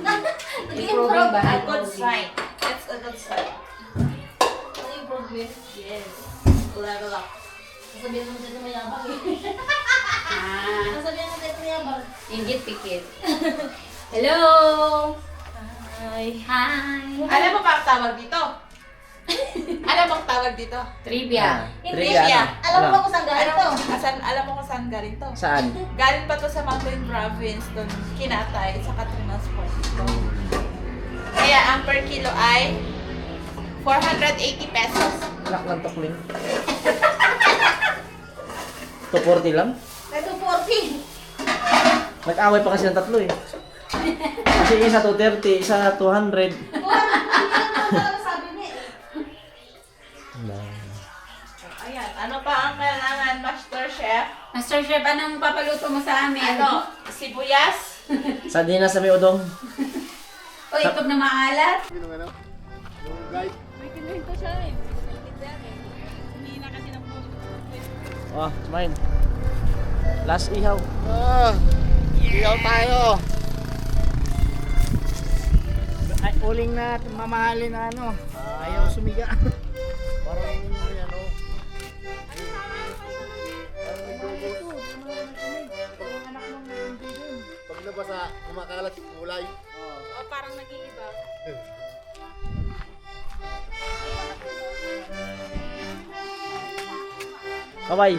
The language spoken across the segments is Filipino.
Nag-improve ba? A good sign. That's a good sign. Nag-improve. Yes. Level up. Sasabihan mo dito mayabang eh. Ah, Sasabihan mo dito mayabang. inggit pikit. Hello! Hi. Hi! Alam mo ba ang tawag dito? Alam mo ang tawag dito? Trivia. Trivia. Alam mo ba kung saan galing to? Alam mo kung saan galing to? Saan? Galing pa to sa Mountain Province, doon Kinatay, sa Catrinas Falls. Kaya ang per kilo ay 480 pesos. Anak ng tukling. 240 lang? Ito 40. Nag-away pa kasi ng tatlo eh. Kasi isa 230, isa 200. Sabi niya. Ayan, ano pa ang kailangan, Master Chef? Master Chef, anong papaluto mo sa amin? Ano? Sibuyas? Sardinas sa may udong. O itlog na maalat? Oh, mine. Last ihaw. Iyaw tayo. Ay, uling na mamahalin na ano. Ayaw sumiga. Parang yun yan, oh. Pag nabasa, kumakalat yung kulay. O parang nag-iiba. Kaway.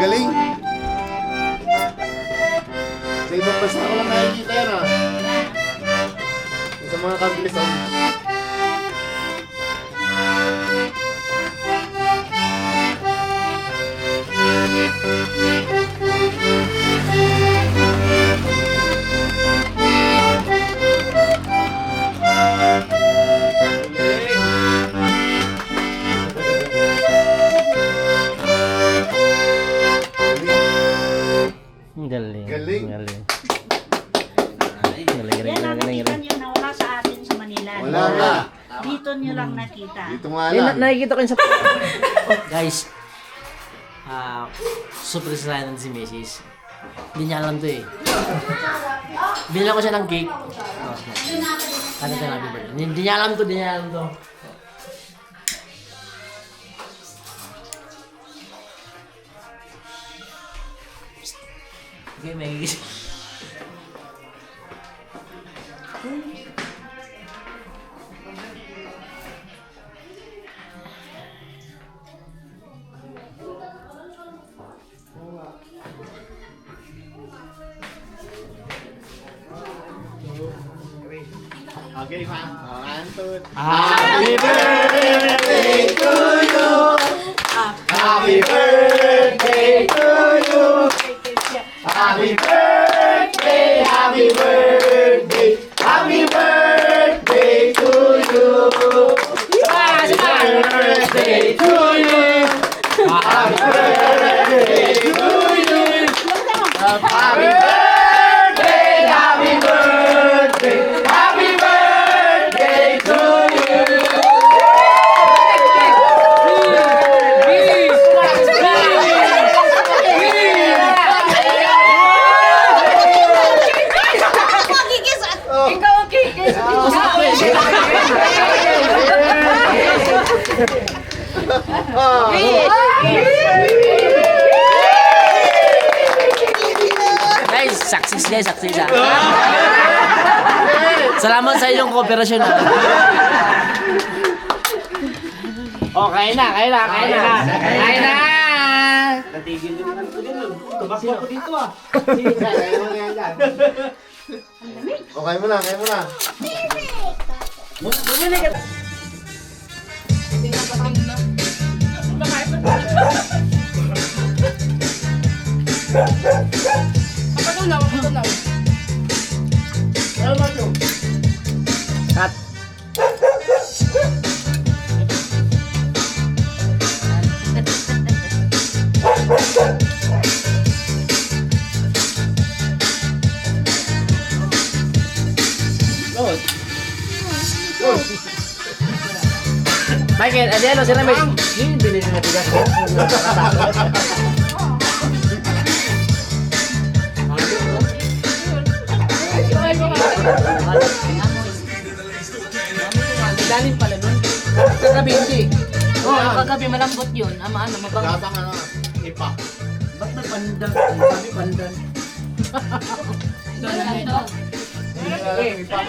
Galing. Sa ibang bansa ko lang nakikita yan, ah. Sa mga kabilis, oh. Galing. Galing. Galing. Yan ang nakita nyo na wala sa atin sa Manila. Wala na. Dito nyo lang nakita. Dito nga Eh, lang. nakikita ko yun sa... Guys, super excited si Mrs. Hindi niya alam to eh. Binila ko siya ng cake. Ano tayo happy birthday? Hindi niya alam to, hindi niya alam to. Okay, may... Okay, fam. Antun. Happy birthday to you. Happy birthday to you. Happy birthday, happy birthday, happy birthday to you. Happy birthday to you. Happy birthday to you. Happy birthday, happy birthday, happy birthday to you. Guys, success guys, success ah. Salamat sa inyong kooperasyon ah. Oh, kain na. natigil yung ano ko din. Tumakbo ko dito ah. Kaya mo na yan dyan. Okay mo na, kaya mo na. Bumili ka. Cut. Michael, ano yan? Sila may... Yung bilis na tigas ko. Ilalim pala nun. Kagabi hindi. Oo, kagabi malambot yun. Ama, ano, mabango. Lasang ano, ipa. Ba't may pandan? Sabi pandan. Ito. Ipa.